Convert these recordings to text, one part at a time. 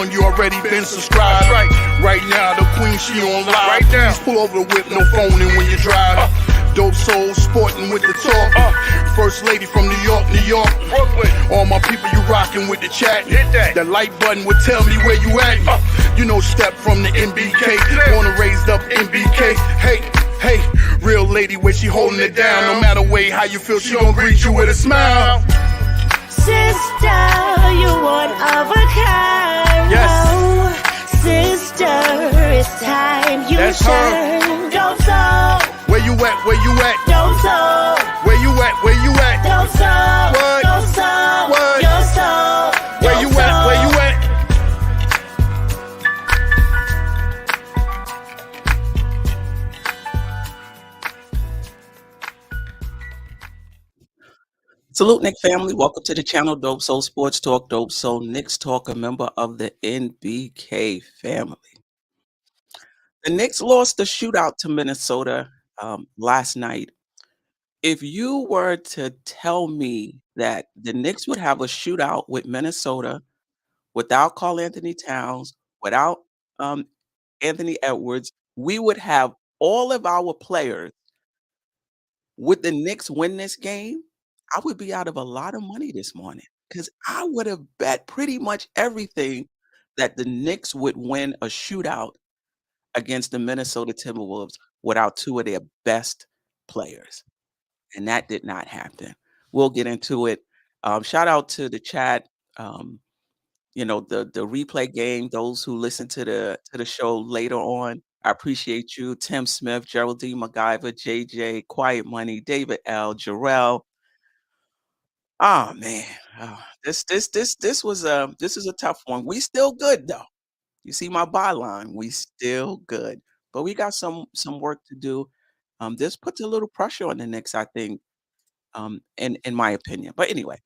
on, you already been subscribed. That's right. Right now, the queen, she on live. Right now. Please pull over the whip, no phoning when you drive. Dope Soul Sporting with the talk. First lady from New York, New York. Brooklyn. All my people, you rocking with the chat. Hit that. The like button would tell me where you at. You know, Step from the MBK. Born and raised up MBK. Hey, real lady, where she holding it down. No matter way how you feel, she gon' greet you with a smile. Sister, you one of a kind. Yes. Oh, sister, it's time you That's her. shine. Dope Soul, Where you at? Where you at? Dope Soul, Where you at? Where you at? Dope Soul, What? Dope Soul, What? your soul. Where you at? Where you at? Salute, Nick family. Welcome to the channel, Dope Soul Sports Talk, Dope Soul Knicks Talk, a member of the NBK family. The Knicks lost the shootout to Minnesota last night. If you were to tell me that the Knicks would have a shootout with Minnesota without Karl Anthony Towns, without Anthony Edwards, we would have all of our players. Would the Knicks win this game? I would be out of a lot of money this morning because I would have bet pretty much everything that the Knicks would win a shootout against the Minnesota Timberwolves without two of their best players. And that did not happen. We'll get into it. Shout out to the chat. You know, the replay game, those who listen to the show later on. I appreciate you. Tim Smith, Geraldine MacGyver, JJ, Quiet Money, David L, Jarrell. Oh man, this is a tough one. We still good though. You see my byline, we still good, but we got some work to do. This puts a little pressure on the Knicks, I think, in my opinion. But anyway,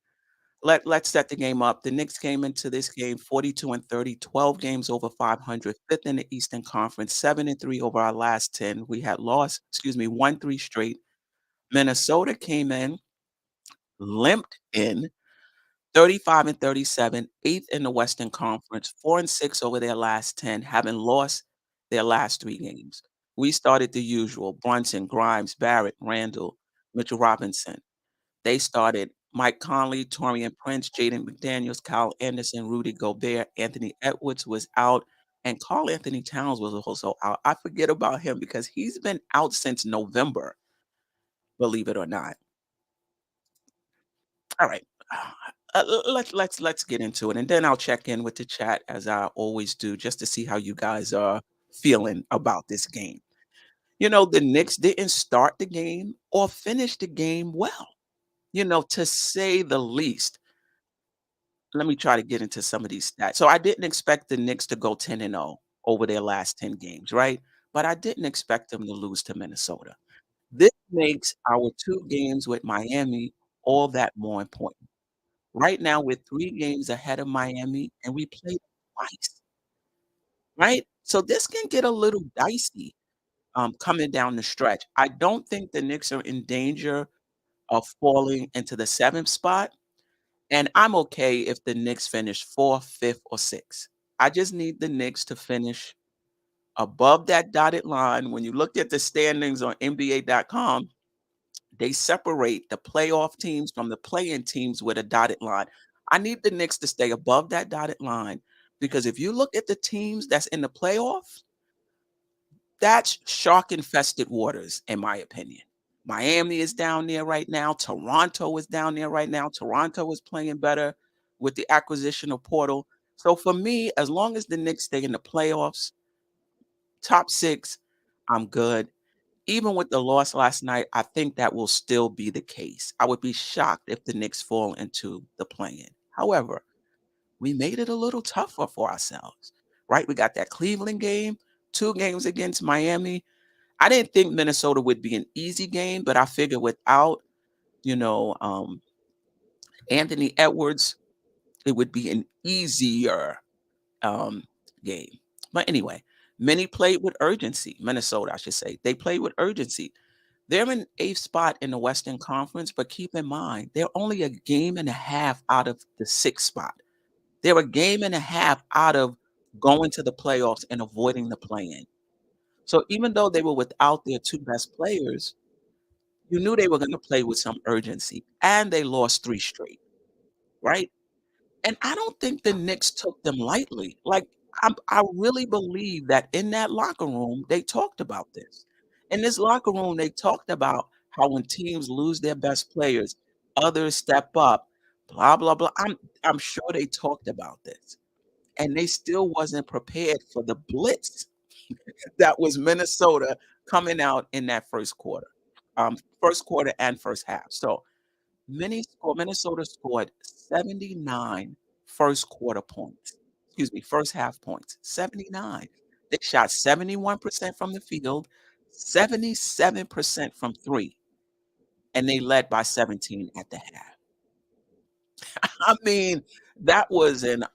let's set the game up. The Knicks came into this game 42-30, 12 games over 500, fifth in the Eastern Conference, 7-3 over our last 10. We had lost, 1-3 straight. Minnesota came in, limped in 35-37, eighth in the Western Conference, 4-6 over their last 10, having lost their last 3 games. We started the usual: Brunson, Grimes, Barrett, Randle, Mitchell Robinson. They started Mike Conley, Taurean Prince, Jaden McDaniels, Kyle Anderson, Rudy Gobert, Anthony Edwards was out, and Karl Anthony Towns was also out. I forget about him because he's been out since November, believe it or not. All right. Let's get into it, and then I'll check in with the chat as I always do, just to see how you guys are feeling about this game. You know, the Knicks didn't start the game or finish the game well, to say the least. Let me try to get into some of these stats. So I didn't expect the Knicks to go 10-0 over their last 10 games, right? But I didn't expect them to lose to Minnesota. This makes our 2 games with Miami all that more important. Right now, we're 3 games ahead of Miami, and we played twice, right? So this can get a little dicey coming down the stretch. I don't think the Knicks are in danger of falling into the 7th spot, and I'm okay if the Knicks finish 4th, 5th, or 6th. I just need the Knicks to finish above that dotted line. When you look at the standings on NBA.com, they separate the playoff teams from the play-in teams with a dotted line. I need the Knicks to stay above that dotted line because if you look at the teams that's in the playoffs, that's shark-infested waters, in my opinion. Miami is down there right now. Toronto is down there right now. Toronto is playing better with the acquisition of Portal. So for me, as long as the Knicks stay in the playoffs, top 6, I'm good. Even with the loss last night, I think that will still be the case. I would be shocked if the Knicks fall into the play-in. However, we made it a little tougher for ourselves, right? We got that Cleveland game, 2 games against Miami. I didn't think Minnesota would be an easy game, but I figured without, Anthony Edwards, it would be an easier game. But anyway, many played with urgency. Minnesota, I should say. They played with urgency. They're in 8th spot in the Western Conference, but keep in mind, they're only a game and a half out of the 6th spot. They're a game and a half out of going to the playoffs and avoiding the play-in. So even though they were without their 2 best players, you knew they were gonna play with some urgency, and they lost 3 straight, right? And I don't think the Knicks took them lightly. Like, I really believe that in that locker room, they talked about this. In this locker room, they talked about how when teams lose their best players, others step up, blah, blah, blah. I'm sure they talked about this, and they still wasn't prepared for the blitz that was Minnesota coming out in that first quarter and first half. So Minnesota scored 79 first quarter points. Excuse me, first half points. 79. They shot 71% from the field, 77% from three, and they led by 17 at the half. I mean, that was an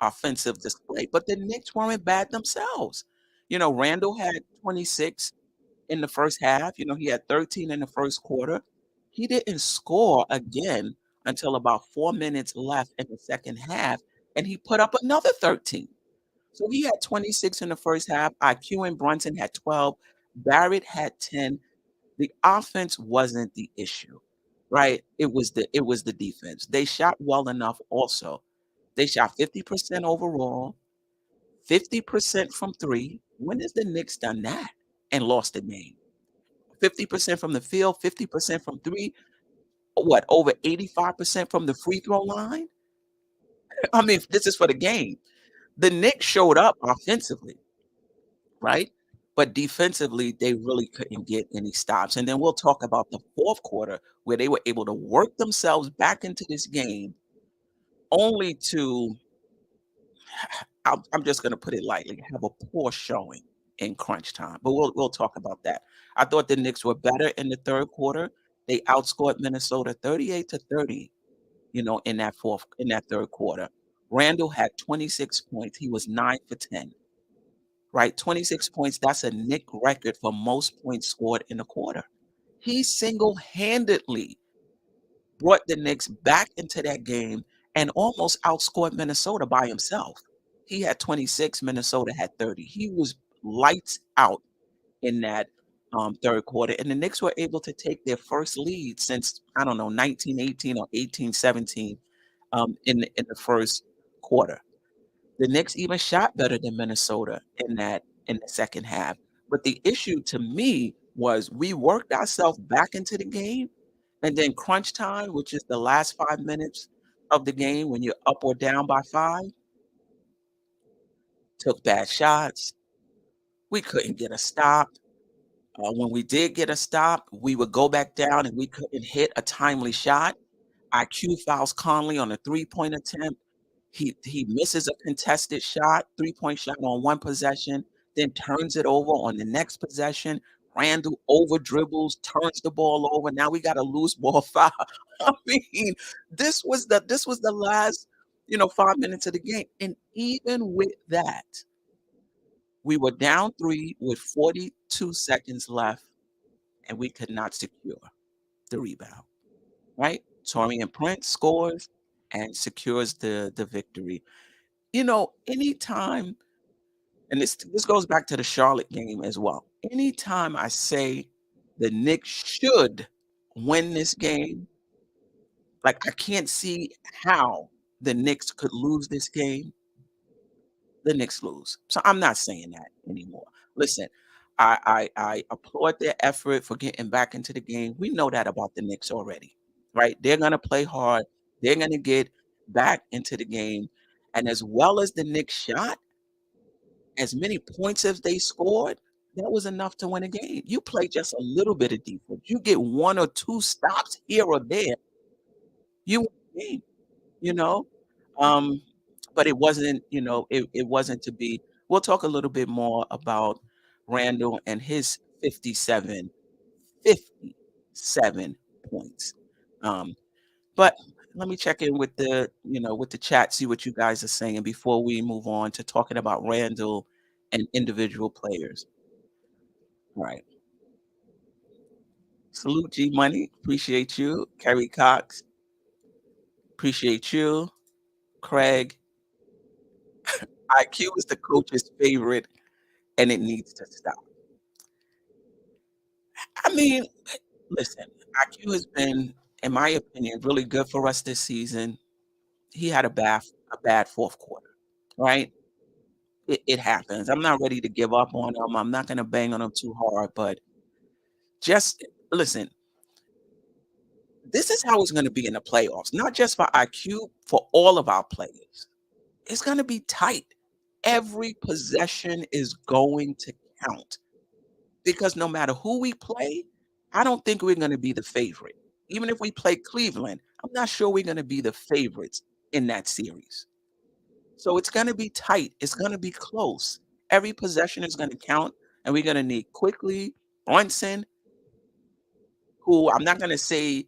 offensive display, but the Knicks weren't bad themselves. Randall had 26 in the first half. He had 13 in the first quarter. He didn't score again until about 4 minutes left in the second half, and he put up another 13. So he had 26 in the first half. IQ and Brunson had 12. Barrett had 10. The offense wasn't the issue, right? It was the defense. They shot well enough also. They shot 50% overall, 50% from three. When has the Knicks done that and lost the game? 50% from the field, 50% from three, what, over 85% from the free throw line? I mean, this is for the game. The Knicks showed up offensively, right? But defensively, they really couldn't get any stops. And then we'll talk about the fourth quarter where they were able to work themselves back into this game only to, I'm just going to put it lightly, have a poor showing in crunch time. But we'll talk about that. I thought the Knicks were better in the third quarter. They outscored Minnesota 38-30, in that third quarter. Randall had 26 points. He was 9 for 10, right? 26 points. That's a Knick record for most points scored in a quarter. He single-handedly brought the Knicks back into that game and almost outscored Minnesota by himself. He had 26, Minnesota had 30. He was lights out in that third quarter, and the Knicks were able to take their first lead since, I don't know, 1918 or 1817 in the first quarter. The Knicks even shot better than Minnesota in the second half. But the issue to me was we worked ourselves back into the game, and then crunch time, which is the last 5 minutes of the game when you're up or down by five, took bad shots. We couldn't get a stop. When we did get a stop, we would go back down and we couldn't hit a timely shot. IQ fouls Conley on a three-point attempt. He misses a contested shot, three-point shot on one possession, then turns it over on the next possession. Randall over dribbles, turns the ball over. Now we got a loose ball foul. I mean, this was the last 5 minutes of the game, and even with that, we were down three with 42 seconds left, and we could not secure the rebound. Right? Torian Prince scores and secures the victory. Anytime, and this goes back to the Charlotte game as well. Anytime I say the Knicks should win this game, like I can't see how the Knicks could lose this game. The Knicks lose. So I'm not saying that anymore. Listen, I applaud their effort for getting back into the game. We know that about the Knicks already, right? They're gonna play hard. They're gonna get back into the game. And as well as the Knicks shot, as many points as they scored, that was enough to win a game. You play just a little bit of defense. You get one or two stops here or there, you win the game, you know? Um, but it wasn't, it wasn't to be. We'll talk a little bit more about Randall and his 57 points. But let me check in with the chat, see what you guys are saying before we move on to talking about Randall and individual players. Right. Salute G Money. Appreciate you. Kerry Cox. Appreciate you. Craig. IQ is the coach's favorite, and it needs to stop. I mean, listen, IQ has been, in my opinion, really good for us this season. He had a bad fourth quarter, right? It happens. I'm not ready to give up on him. I'm not gonna bang on him too hard, but just listen, this is how it's gonna be in the playoffs, not just for IQ, for all of our players. It's gonna be tight. Every possession is going to count because no matter who we play, I don't think we're gonna be the favorite. Even if we play Cleveland, I'm not sure we're gonna be the favorites in that series. So it's gonna be tight. It's gonna be close. Every possession is gonna count, and we're gonna need quickly Brunson, who I'm not gonna say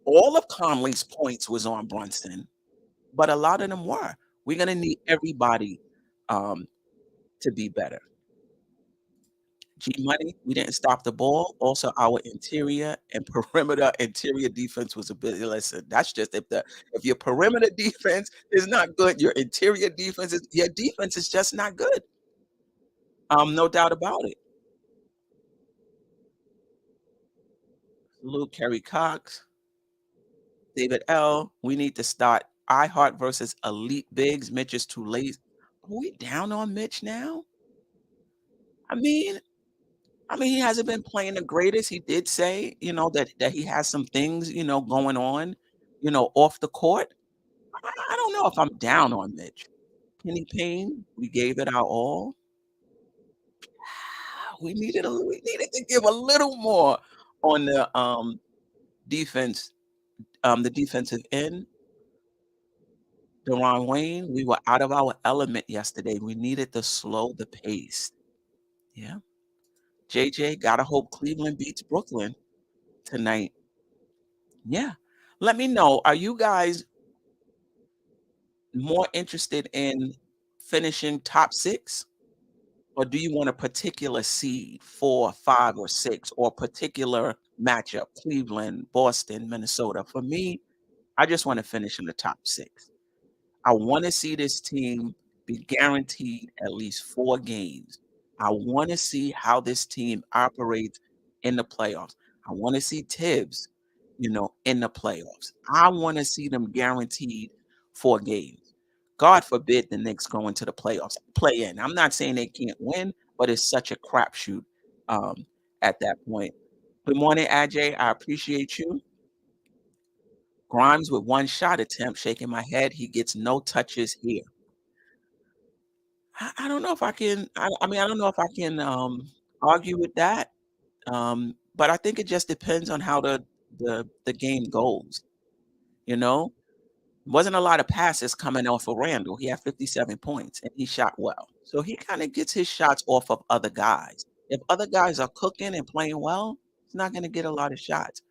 all of Conley's points was on Brunson, but a lot of them were. We're gonna need everybody um, to be better. G Money, we didn't stop the ball. Also, our interior and perimeter interior defense was a bit. Listen, that's just if your perimeter defense is not good, your defense is just not good. No doubt about it. Luke Kerry Cox, David L. We need to start iHeart versus Elite Bigs. Mitch is too late. Are we down on Mitch now? I mean, he hasn't been playing the greatest. He did say, that he has some things, going on, off the court. I don't know if I'm down on Mitch. Kenny Payne, we gave it our all. We needed to give a little more on defense, the defensive end. Deron Wayne, we were out of our element yesterday. We needed to slow the pace. Yeah. JJ, gotta hope Cleveland beats Brooklyn tonight. Yeah. Let me know. Are you guys more interested in finishing top six? Or do you want a particular seed, 4, 5, or 6, or particular matchup, Cleveland, Boston, Minnesota? For me, I just want to finish in the top 6. I want to see this team be guaranteed at least 4 games. I want to see how this team operates in the playoffs. I want to see Tibbs, in the playoffs. I want to see them guaranteed 4 games. God forbid the Knicks go into the playoffs, play in. I'm not saying they can't win, but it's such a crapshoot um, at that point. Good morning, Ajay. I appreciate you. Grimes with 1 shot attempt, shaking my head. He gets no touches here. I don't know if I can. I mean, I don't know if I can argue with that. But I think it just depends on how the game goes. You know, wasn't a lot of passes coming off of Randle. He had 57 points and he shot well. So he kind of gets his shots off of other guys. If other guys are cooking and playing well, he's not going to get a lot of shots.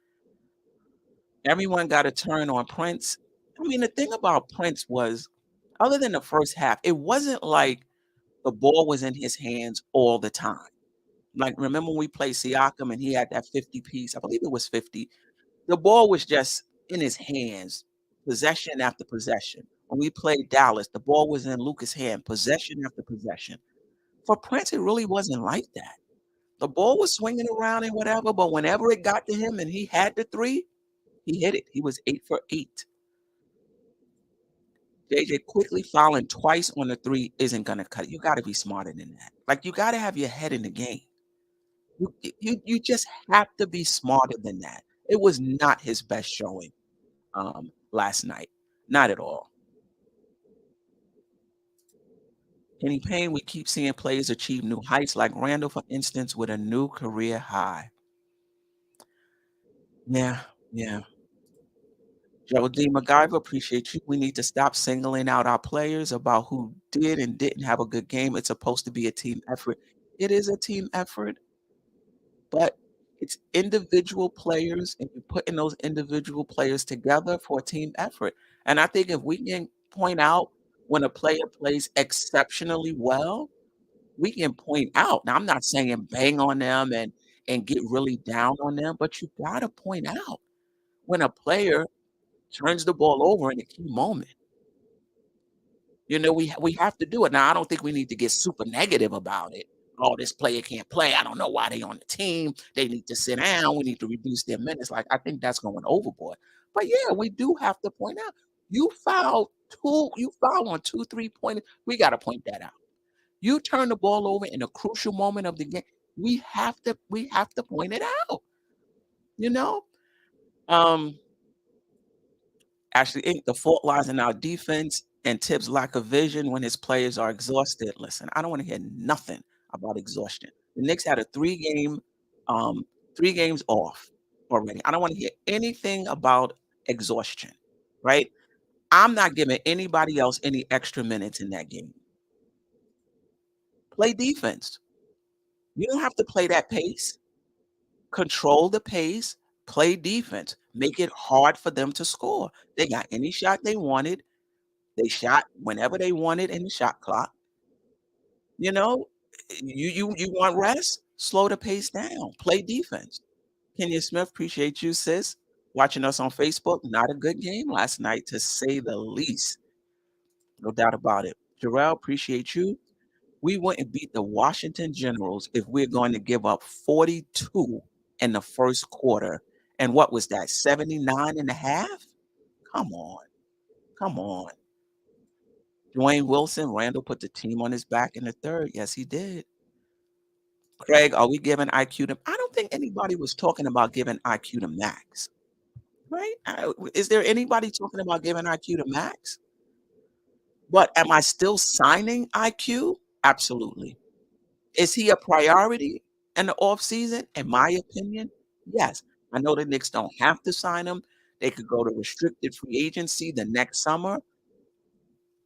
Everyone got a turn on Prince. I mean, the thing about Prince was, other than the first half, it wasn't like the ball was in his hands all the time. Like, remember when we played Siakam and he had that 50 piece? I believe it was 50. The ball was just in his hands, possession after possession. When we played Dallas, the ball was in Luka's hand, possession after possession. For Prince, it really wasn't like that. The ball was swinging around and whatever, but whenever it got to him and he had the 3, he hit it. He was 8 for 8. JJ quickly fouling twice on the 3 isn't gonna cut it. You gotta be smarter than that. Like, you gotta have your head in the game. You just have to be smarter than that. It was not his best showing last night. Not at all. Kenny Payne, we keep seeing players achieve new heights, like Randle, for instance, with a new career high. Yeah, yeah. Geraldine MacGyver, appreciate you. We need to stop singling out our players about who did and didn't have a good game. It's supposed to be a team effort. It is a team effort, but it's individual players, and you're putting those individual players together for a team effort. And I think if we can point out when a player plays exceptionally well, we can point out. Now, I'm not saying bang on them and get really down on them, but you gotta point out when a player turns the ball over in a key moment. We have to do it. Now, I don't think we need to get super negative about it. Oh, this player can't play. I don't know why they on the team. They need to sit down. We need to reduce their minutes. Like, I think that's going overboard. But yeah, we do have to point out you fouled on 2 3 pointers. We got to point that out. You turn the ball over in a crucial moment of the game. We have to point it out. You know? Um Actually, the fault lies in our defense and Tibbs' lack of vision when his players are exhausted. Listen, I don't want to hear nothing about exhaustion. The Knicks had a um, 3 games off already. I don't want to hear anything about exhaustion, right? I'm not giving anybody else any extra minutes in that game. Play defense. You don't have to play that pace. Control the pace. Play defense. Make it hard for them to score. They got any shot they wanted. They shot whenever they wanted in the shot clock. You know, you want rest? Slow the pace down. Play defense. Kenya Smith, appreciate you, sis. Watching us on Facebook. Not a good game last night, to say the least. No doubt about it. Jarrell, appreciate you. We wouldn't beat the Washington Generals if we're going to give up 42 in the first quarter. And what was that? 79 and a half? Come on. Come on. Dwayne Wilson, Randall put the team on his back in the third. Yes, he did. Craig, are we giving IQ to? I don't think anybody was talking about giving IQ to Max, right? Is there anybody talking about giving IQ to Max? But am I still signing IQ? Absolutely. Is he a priority in the offseason? In my opinion, yes. I know the Knicks don't have to sign him. They could go to restricted free agency the next summer.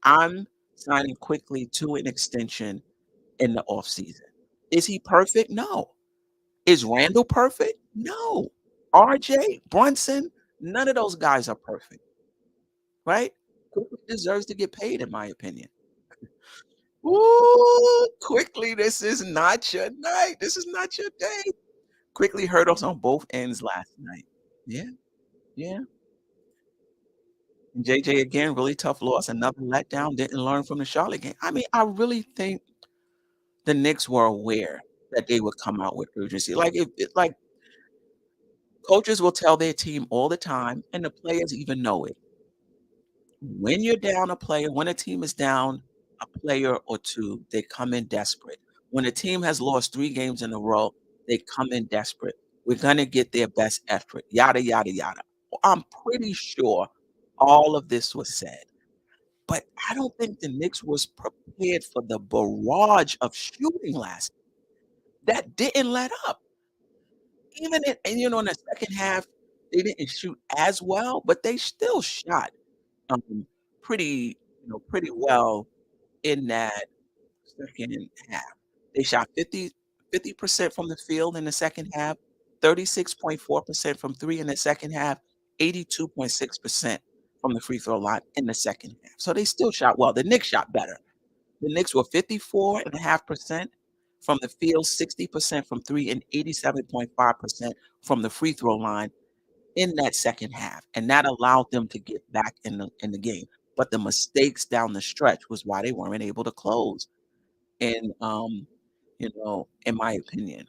I'm signing quickly to an extension in the offseason. Is he perfect? No. Is Randall perfect? No. RJ, Brunson, none of those guys are perfect, right? Quickly deserves to get paid, in my opinion. Ooh, quickly, this is not your night. This is not your day. Quickly hurt us on both ends last night. Yeah, yeah. And JJ again, really tough loss. Another letdown. Didn't learn from the Charlotte game. I mean, I really think the Knicks were aware that they would come out with urgency. Like like coaches will tell their team all the time, and the players even know it. When you're down a player, when a team is down a player or two, they come in desperate. When a team has lost 3 games in a row, they come in desperate. We're gonna get their best effort. Yada yada yada. I'm pretty sure all of this was said. But I don't think the Knicks was prepared for the barrage of shooting last that didn't let up. Even in the second half, they didn't shoot as well, but they still shot um, pretty well in that second half. They shot 50% from the field in the second half, 36.4% from three in the second half, 82.6% from the free throw line in the second half. So they still shot well. The Knicks shot better. The Knicks were 54.5% from the field, 60% from three, and 87.5% from the free throw line in that second half. And that allowed them to get back in the game. But the mistakes down the stretch was why they weren't able to close. And in my opinion.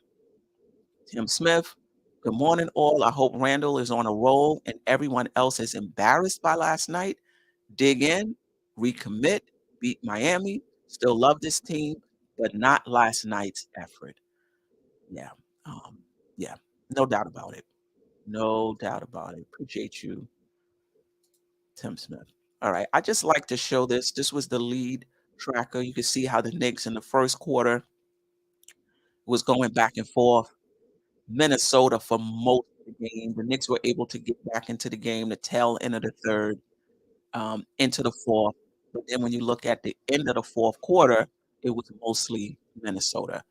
Tim Smith, good morning, all. I hope Randall is on a roll and everyone else is embarrassed by last night. Dig in, recommit, beat Miami. Still love this team, but not last night's effort. Yeah. Um, yeah, no doubt about it. No doubt about it. Appreciate you, Tim Smith. All right. I just like to show this. This was the lead tracker. You can see how the Knicks in the first quarter was going back and forth. Minnesota for most of the game. The Knicks were able to get back into the game, the tail end of the third, into the fourth. But then when you look at the end of the fourth quarter, it was mostly Minnesota.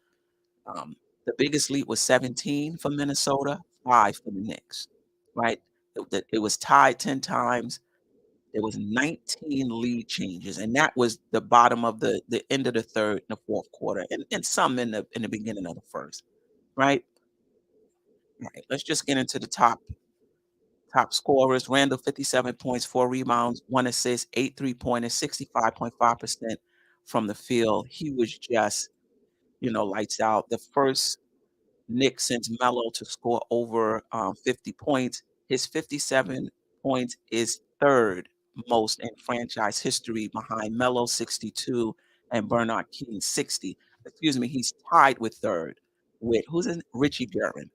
The biggest lead was 17 for Minnesota, 5 for the Knicks, right? It was tied 10 times. There was 19 lead changes, and that was the bottom of the end of the third and the fourth quarter, and some in the beginning of the first, right? All right, let's just get into the top Top scorers, Randall, 57 points, 4 rebounds, 1 assist, 8 three-pointers, 65.5% from the field. He was just, lights out. The first Nick since Melo to score over 50 points. His 57 points is third most in franchise history behind Melo 62 and Bernard King 60. Excuse me, he's tied with third with who's in Richie Guerin,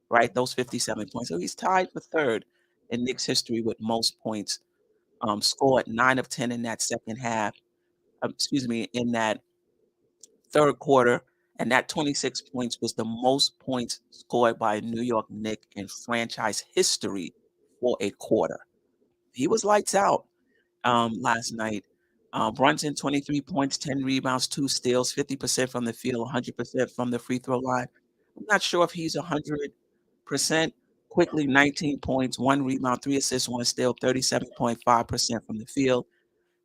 right? Those 57 points. So he's tied for third in Knicks history with most points scored 9 of 10 in that second half. In that third quarter, and that 26 points was the most points scored by a New York Knicks in franchise history for a quarter. He was lights out last night. Brunson, 23 points, 10 rebounds, 2 steals, 50% from the field, 100% from the free throw line. I'm not sure if he's 100%. Quickly, 19 points, 1 rebound, 3 assists, 1 steal, 37.5% from the field.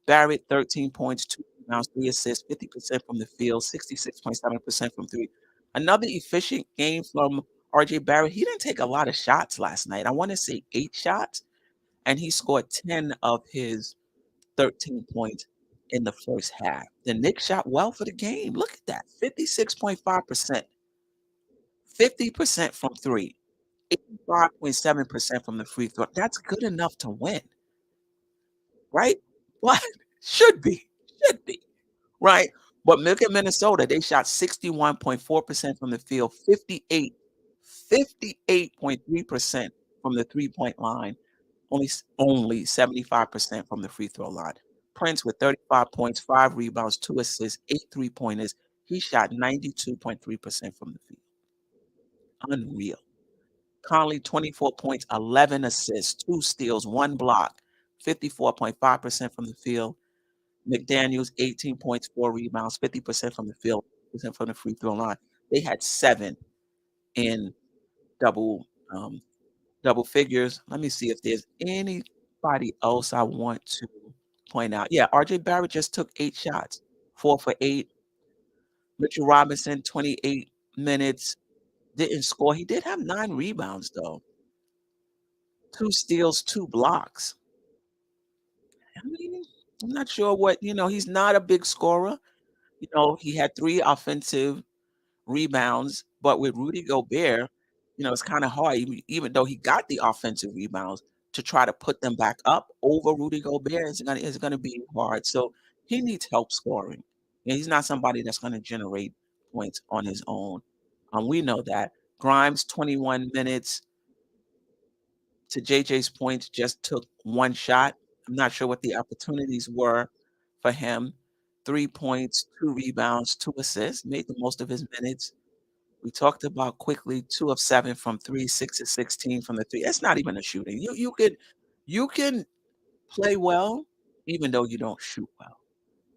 Barrett, 13 points, 2 rebounds, 3 assists, 50% from the field, 66.7% from 3. Another efficient game from RJ Barrett. He didn't take a lot of shots last night. I want to say 8 shots, and he scored 10 of his 13 points in the first half. The Knicks shot well for the game. Look at that, 56.5%, 50% from 3, 85.7% from the free throw. That's good enough to win, right? What? Should be. Right? But look at Minnesota. They shot 61.4% from the field, 58.3% from the three-point line, only 75% from the free throw line. Prince with 35 points, 5 rebounds, 2 assists, 8 three-pointers. He shot 92.3% from the field. Unreal. Conley, 24 points, 11 assists, 2 steals, 1 block, 54.5% from the field. McDaniels, 18 points, 4 rebounds, 50% from the field, 50% from the free throw line. They had 7 in double figures. Let me see if there's anybody else I want to point out. Yeah, RJ Barrett just took 8 shots, 4 for 8. Mitchell Robinson, 28 minutes, didn't score. He did have 9 rebounds, though. 2 steals, 2 blocks. I mean, I'm not sure what, he's not a big scorer. He had 3 offensive rebounds, but with Rudy Gobert, it's kind of hard, even though he got the offensive rebounds, to try to put them back up over Rudy Gobert is gonna be hard. So he needs help scoring. He's not somebody that's gonna generate points on his own. We know that. Grimes, 21 minutes. To JJ's point, just took 1 shot. I'm not sure what the opportunities were for him. 3 points, 2 rebounds, 2 assists, made the most of his minutes. We talked about quickly 2 of 7 from 3, 6 of 16 from the 3. It's not even a shooting. You can play well even though you don't shoot well.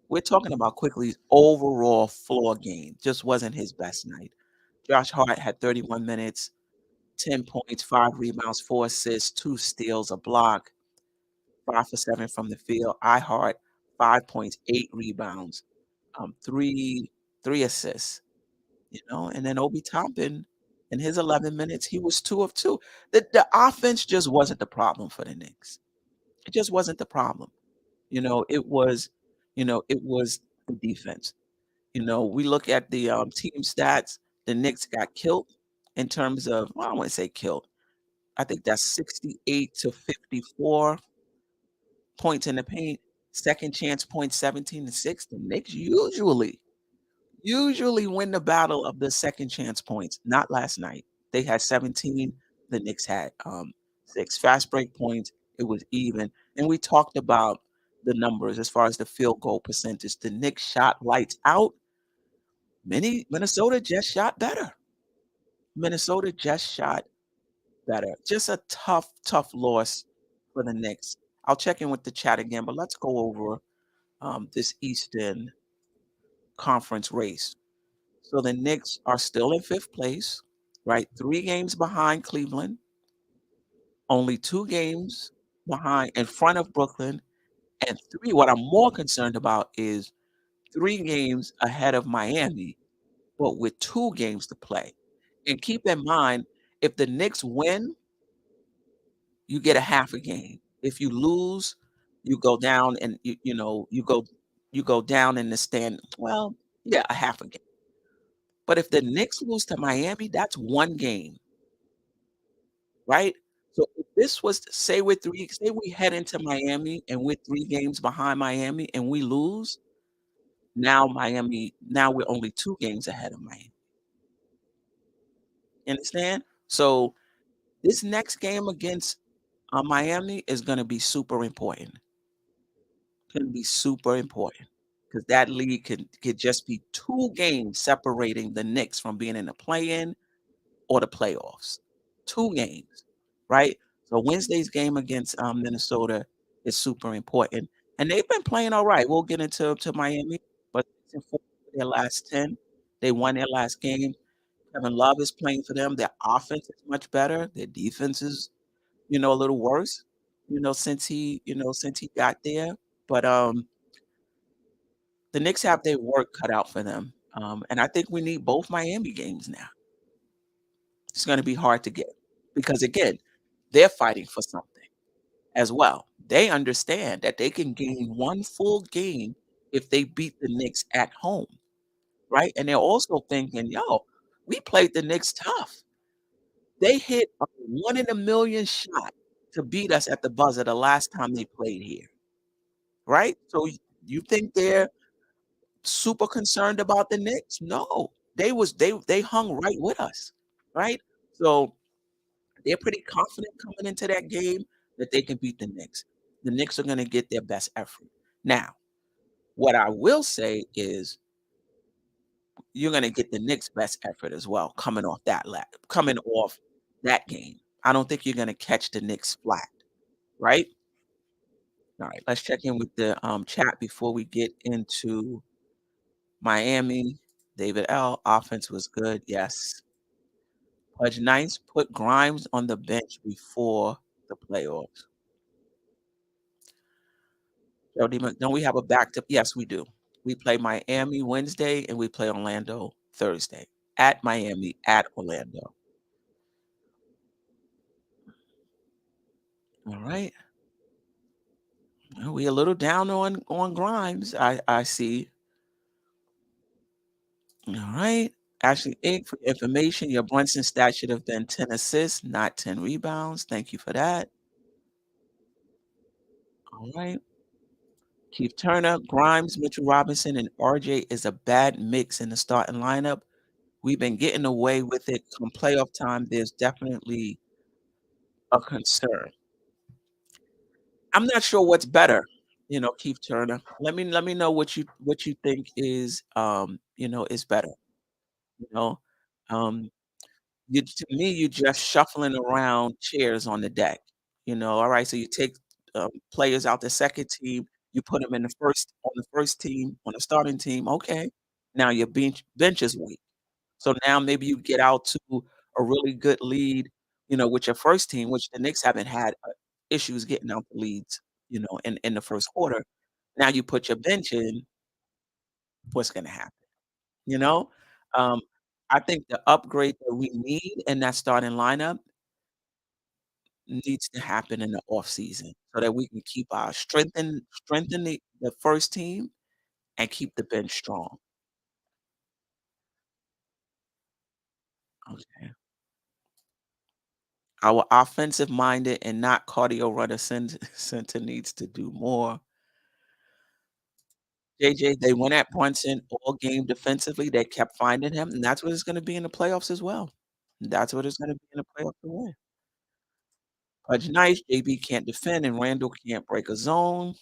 We're talking about Quickly's overall floor game. Just wasn't his best night. Josh Hart had 31 minutes, 10 points, 5 rebounds, 4 assists, 2 steals, a block, 5 for 7 from the field. Hart, 5 points, 8 rebounds, 3 assists, and then Obi Toppin in his 11 minutes, he was 2 of 2. The offense just wasn't the problem for the Knicks. It just wasn't the problem. It was the defense. We look at the team stats. The Knicks got killed in terms of, well, I wouldn't say killed. I think that's 68 to 54 points in the paint. Second chance points, 17 to 6. The Knicks usually win the battle of the second chance points. Not last night. They had 17. The Knicks had 6. Fast break points, it was even. And we talked about the numbers as far as the field goal percentage. The Knicks shot lights out. Minnesota just shot better. Just a tough loss for the Knicks. I'll check in with the chat again, but let's go over this Eastern Conference race. So the Knicks are still in 5th place, right? 3 games behind Cleveland, only 2 games behind in front of Brooklyn, and 3, what I'm more concerned about is 3 games ahead of Miami, but with 2 games to play. And keep in mind, if the Knicks win, you get a half a game. If you lose, you go down and you go down in the stand. Well, yeah, a half a game. But if the Knicks lose to Miami, that's one game, right? So if this was say we head into Miami and we're 3 games behind Miami and we lose, now we're only 2 games ahead of Miami. You understand? So this next game against Miami is going to be super important. Gonna be super important because that league could just be 2 games separating the Knicks from being in the play-in or the playoffs. 2 games, right? So Wednesday's game against, Minnesota is super important, and they've been playing alright. We'll get into to Miami, but 6 and 4 for their last 10. They won their last game. Kevin Love is playing for them. Their offense is much better. Their defense is, a little worse, since he got there. But, the Knicks have their work cut out for them, and I think we need both Miami games now. It's gonna be hard to get because, again, they're fighting for something as well. They understand that they can gain 1 full game if they beat the Knicks at home, right? And they're also thinking, "Yo, we played the Knicks tough. They hit a 1 in a million shot to beat us at the buzzer the last time they played here," right? So you think they're super concerned about the Knicks? No. They hung right with us, right? So, they're pretty confident coming into that game that they can beat the Knicks. The Knicks are gonna get their best effort. Now, what I will say is you're gonna get the Knicks' best effort as well coming off that game. I don't think you're gonna catch the Knicks flat, right? Alright, let's check in with the, chat before we get into Miami. David L, offense was good, yes. Pudge Nice put Grimes on the bench before the playoffs. Jody, don't we have a back to yes, we do. We play Miami Wednesday and we play Orlando Thursday. At Miami, at Orlando. All right. Well, we a little down on Grimes. I see. All right. Ashley Inc. for information. Your Brunson stat should have been 10 assists, not 10 rebounds. Thank you for that. All right. Keith Turner, Grimes, Mitchell Robinson, and RJ is a bad mix in the starting lineup. We've been getting away with it come playoff time. There's definitely a concern. I'm not sure what's better, Keith Turner. Let me know what you think is better, you know? Um, to me, you're just shuffling around chairs on the deck, alright, so you take, players out the second team, you put them in the first team, on the starting team, okay. Now your bench is weak. So now maybe you get out to a really good lead, with your first team, which the Knicks haven't had, issues getting out the leads, in the first quarter. Now you put your bench in, what's gonna happen, you know? Um, I think the upgrade that we need in that starting lineup needs to happen in the offseason so that we can keep our strengthen the first team and keep the bench strong. Okay. Our offensive-minded and not cardio runner center needs to do more. JJ, they went at Brunson all game defensively. They kept finding him, and that's what it's gonna be in the playoffs as well. That's what it's gonna be in the playoffs as well. Pudge Nice, JB can't defend, and Randall can't break a zone.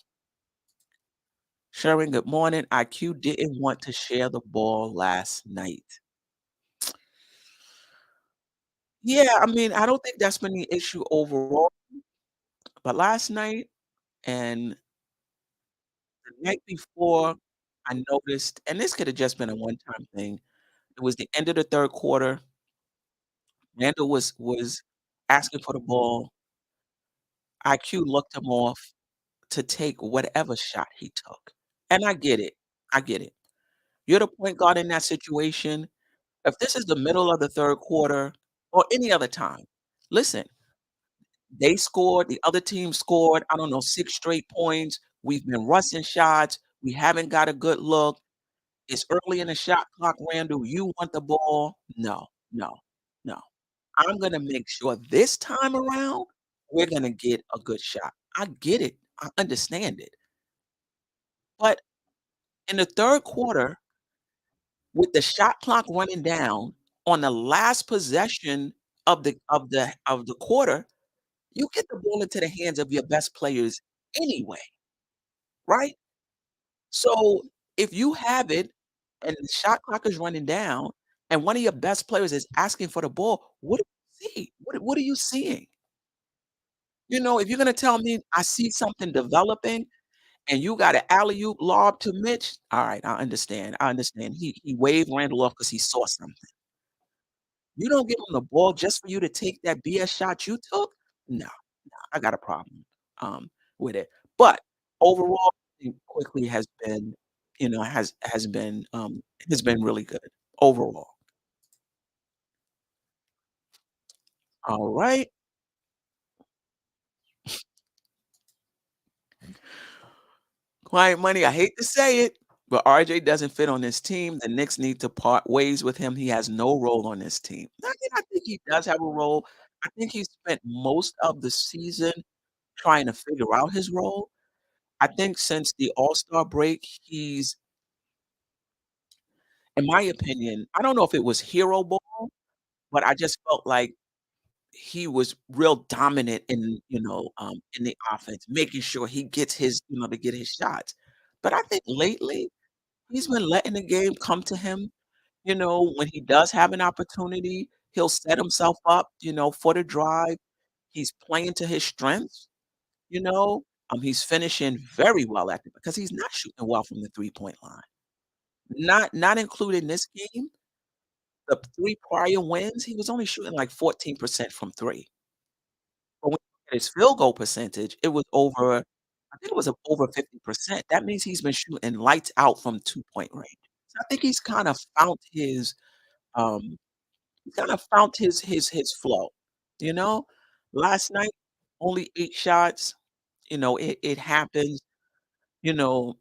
Sherwin, good morning. IQ didn't want to share the ball last night. Yeah, I mean, I don't think that's been the issue overall, but last night and the night before, I noticed and this could have just been a one-time thing. It was the end of the 3rd quarter. Randall was asking for the ball. IQ looked him off to take whatever shot he took. And I get it. I get it. You're the point guard in that situation. If this is the middle of the 3rd quarter or any other time, listen, They scored, the other team scored, I don't know, 6 straight points. We've been rushing shots. We haven't got a good look. It's early in the shot clock, Randall. You want the ball. No, no, no. I'm gonna make sure this time around, we're gonna get a good shot. I get it. I understand it. But in the 3rd quarter, with the shot clock running down on the last possession of the quarter, you get the ball into the hands of your best players anyway, right? So if you have it and the shot clock is running down and one of your best players is asking for the ball, what do you see? What are you seeing? If you're gonna tell me I see something developing and you got an alley-oop lob to Mitch, all right, I understand. I understand. He waved Randall off because he saw something. You don't get on the ball just for you to take that BS shot you took? No, no, I got a problem with it. But overall, I think quickly has been really good overall. All right. Quiet money, I hate to say it, but RJ doesn't fit on this team. The Knicks need to part ways with him. He has no role on this team. I think he does have a role. I think he spent most of the season trying to figure out his role. I think since the All-Star break, in my opinion, I don't know if it was hero ball, but I just felt like he was real dominant in the offense, making sure he gets to get his shots. But I think lately, he's been letting the game come to him. When he does have an opportunity, he'll set himself up for the drive. He's playing to his strengths, you know. He's finishing very well at it because he's not shooting well from the three-point line. Not including this game, the 3 prior wins, he was only shooting like 14% from 3. But when you look at his field goal percentage, it was I think it was over 50%. That means he's been shooting lights out from two-point range. So I think um, he's kind of found his flow, you know? Last night, only 8 shots, it happens, you know,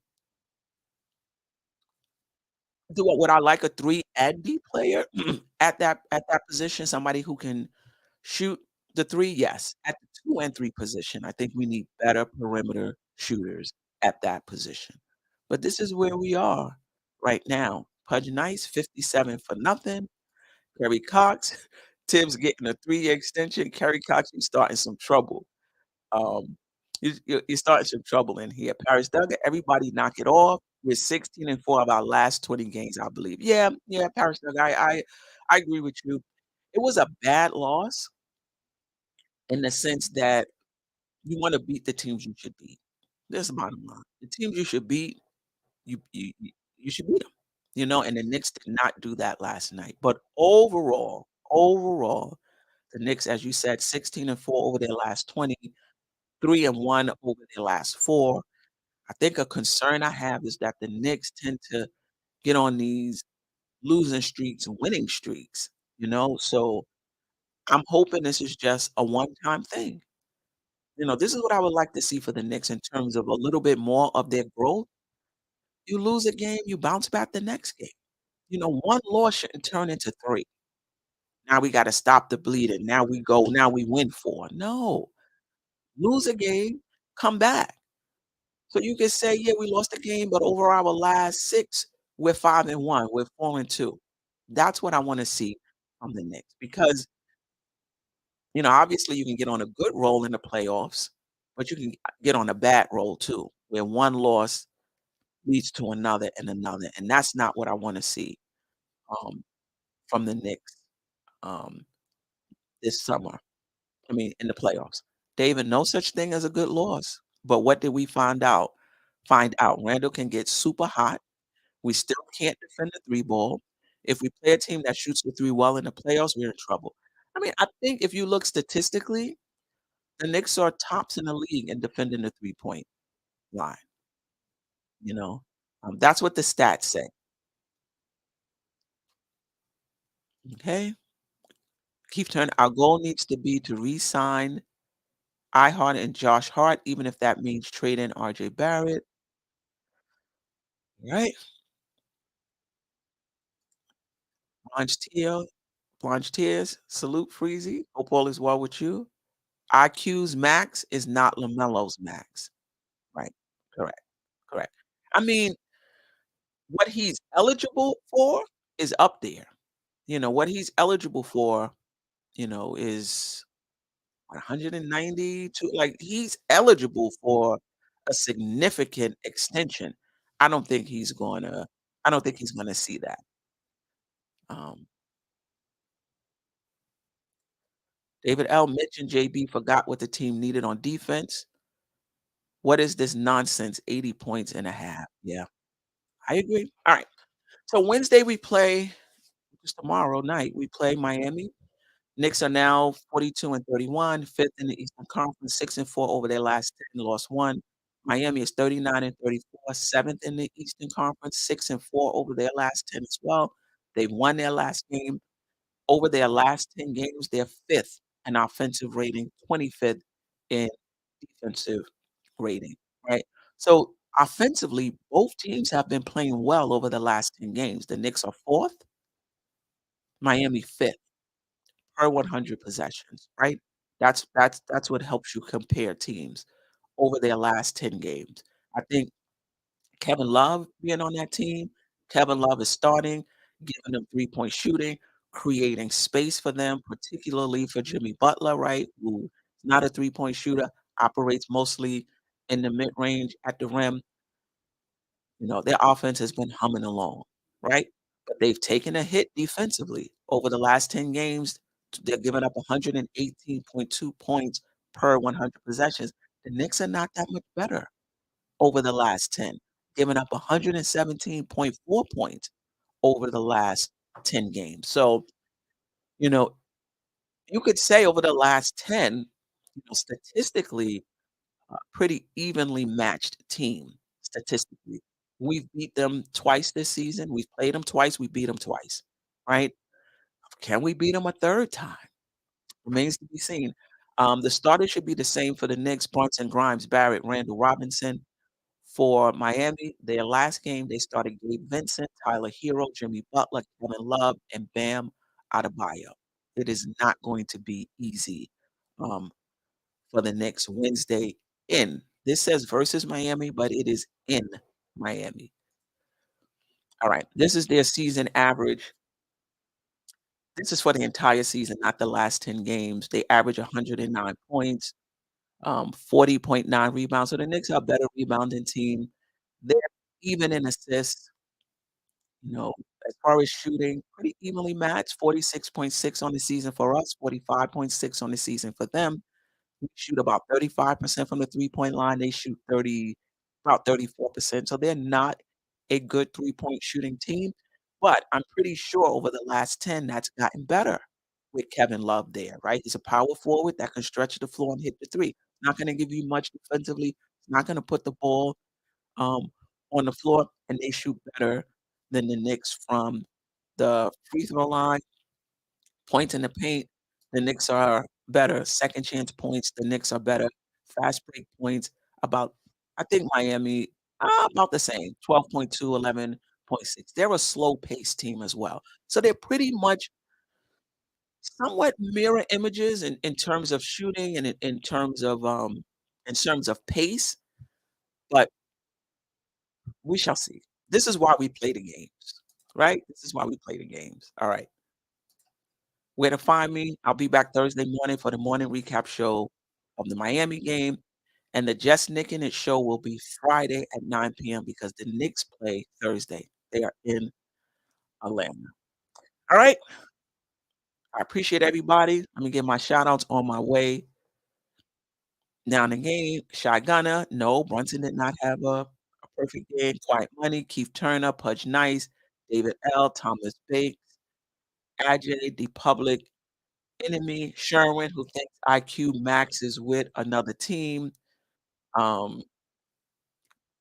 do what would I like a 3 and D player at that position, somebody who can shoot the 3? Yes. At the 2 and 3 position, I think we need better perimeter shooters at that position. But this is where we are right now. Pudge Nice, 57 for nothing. Kerry Cox, Tibbs getting a 3-year extension. Kerry Cox, you starting some trouble. Um, you're starting some trouble in here. Paris Duggar, everybody knock it off. We're 16 and 4 of our last 20 games, I believe. Yeah, yeah, Paris Duggar, I agree with you. It was a bad loss in the sense that you wanna beat the teams you should beat. That's the bottom line. The teams you should beat, you should beat them, and the Knicks did not do that last night. But overall, the Knicks, as you said, 16 and 4 over their last 20, 3 and 1 over their last 4. I think a concern I have is that the Knicks tend to get on these losing streaks and winning streaks. So I'm hoping this is just a one-time thing. This is what I would like to see for the Knicks in terms of a little bit more of their growth. You lose a game, you bounce back the next game. One loss shouldn't turn into 3. Now we gotta stop the bleeding. Now we win 4. No. Lose a game, come back. So you can say, "Yeah, we lost the game, but over our last 6, we're 5 and 1, we're 4 and 2." That's what I wanna see from the Knicks because, obviously you can get on a good roll in the playoffs, but you can get on a bad roll too, where one loss leads to another, and that's not what I wanna see, um, from the Knicks, um, this summer. I mean, in the playoffs. David, no such thing as a good loss. But what did we find out? Find out Randall can get super hot. We still can't defend the 3 ball. If we play a team that shoots the 3 well in the playoffs, we're in trouble. I mean, I think if you look statistically, the Knicks are tops in the league in defending the three-point line, you know? That's what the stats say, okay? Keith Turner, our goal needs to be to re-sign iHeart and Josh Hart, even if that means trading RJ Barrett, right? Blanche Teal, Blanche Tears, salute Freezy. Hope all is well with you. IQ's max is not LaMelo's max. Right. Correct. Correct. I mean, what he's eligible for is up there. What he's eligible for, is 190 to like he's eligible for a significant extension. I don't think he's gonna I don't think he's gonna see that. Um, David L mentioned JB forgot what the team needed on defense. What is this nonsense? 80 points and a half. Yeah, I agree. All right. So Wednesday we play just tomorrow night. We play Miami. Knicks are now 42 and 31, fifth in the Eastern Conference, 6 and 4 over their last 10, lost one. Miami is 39 and 34, seventh in the Eastern Conference, 6 and 4 over their last 10 as well. They've won their last game. Over their last 10 games, they're fifth in offensive rating, 25th in defensive rating, right? So offensively, both teams have been playing well over the last 10 games. The Knicks are fourth, Miami fifth per 100 possessions, right? That's what helps you compare teams over their last 10 games. I think Kevin Love being on that team, Kevin Love is starting, giving them three-point shooting, creating space for them, particularly for Jimmy Butler, right? Who is not a three-point shooter, operates mostly in the mid-range at the rim. Their offense has been humming along, right? But they've taken a hit defensively over the last 10 games. They're giving up 118.2 points per 100 possessions. The Knicks are not that much better over the last 10, giving up 117.4 points over the last 10 games. So, you know, you could say over the last 10, statistically, pretty evenly matched team statistically. We've beat them twice this season. We've played them twice. We beat them twice, right? Can we beat them a third time? Remains to be seen. The starters should be the same for the Knicks: Brunson, Grimes, Barrett, Randall Robinson. For Miami, their last game, they started Gabe Vincent, Tyler Hero, Jimmy Butler, Kevin Love, and Bam Adebayo. It is not going to be easy. Um, for the next Wednesday in. This says versus Miami, but it is in Miami. All right. This is their season average. This is for the entire season, not the last 10 games. They average 109 points, 40.9 rebounds. So the Knicks are a better rebounding team. They're even in assists, you know, as far as shooting, pretty evenly matched. 46.6 on the season for us, 45.6 on the season for them. We shoot about 35% from the three-point line. They shoot about 34%. So they're not a good three-point shooting team, but I'm pretty sure over the last 10, that's gotten better with Kevin Love there, right? He's a power forward that can stretch the floor and hit the three. Not gonna give you much defensively. He's not gonna put the ball, um, on the floor, and they shoot better than the Knicks from the free throw line. Points in the paint, the Knicks are better. Second chance points, the Knicks are better. Fast break points, about I think Miami, about the same, 12.2, 11.6. They're a slow-paced team as well. So they're pretty much somewhat mirror images in terms of shooting and in terms of pace, but we shall see. This is why we play the games, right? This is why we play the games. All right. Where to find me? I'll be back Thursday morning for the morning recap show of the Miami game, and the Just Nicking It show will be Friday at 9 p.m. because the Knicks play Thursday. They are in Atlanta. All right. I appreciate everybody. Let me get my shout outs on my way. Now in the game, Shy Gunner. No, Brunson did not have a perfect game. Quiet Money, Keith Turner, Pudge Nice, David L., Thomas Bates, Ajay, The Public, Enemy, Sherwin, who thinks IQ Max is with another team. Um,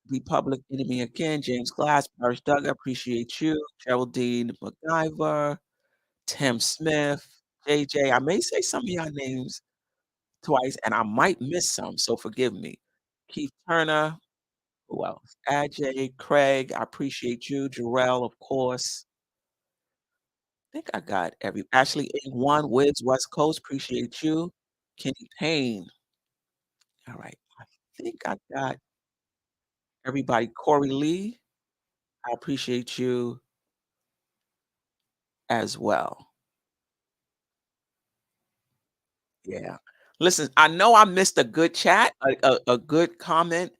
the Public Enemy again, James Glass, Paris Duggar, appreciate you. Geraldine MacGyver, Tim Smith, JJ. I may say some of y'all names twice, and I might miss some, so forgive me. Keith Turner, who else? Ajay, Craig, I appreciate you. Jarrell, of course. I think I got Ashley A1, Wiz, West Coast, appreciate you. Kenny Payne. All right. I think I got everybody. Corey Lee, I appreciate you as well. Yeah. Listen, I know I missed a good chat, a good comment,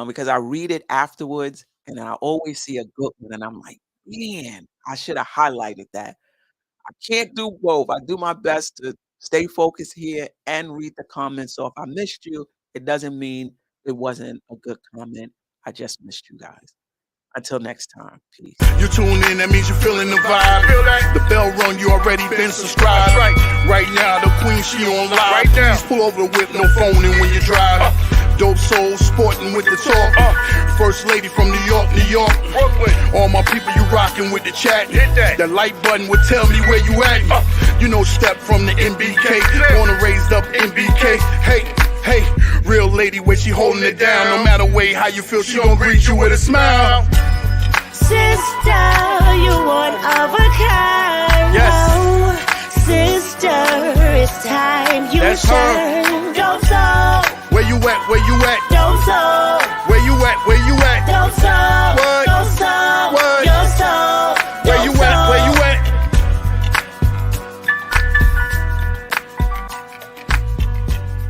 because I read it afterwards, and I always see a good one, and I'm like, man, I should have highlighted that. I can't do both. I do my best to stay focused here and read the comments. So if I missed you, it doesn't mean it wasn't a good comment. I just missed you guys. Until next time, peace. You tune in, that means you're feeling the vibe. The bell rung, you already been subscribed. Right now, the queen, she on live. Please pull over the whip, no phoning when you drive. Dope Soul sporting with the talk. First lady from New York, Brooklyn. All my people, you rocking with the chat. Hit that. The like button would tell me where you at. You know, step from the MBK. Born and raised up MBK. Hey, real lady, where she holding it down. No matter way how you feel, she gon' greet you with a smile. Sister, you one of a kind. Yes. Oh, sister, it's time you That's her. shine. Dope Soul. Where you at?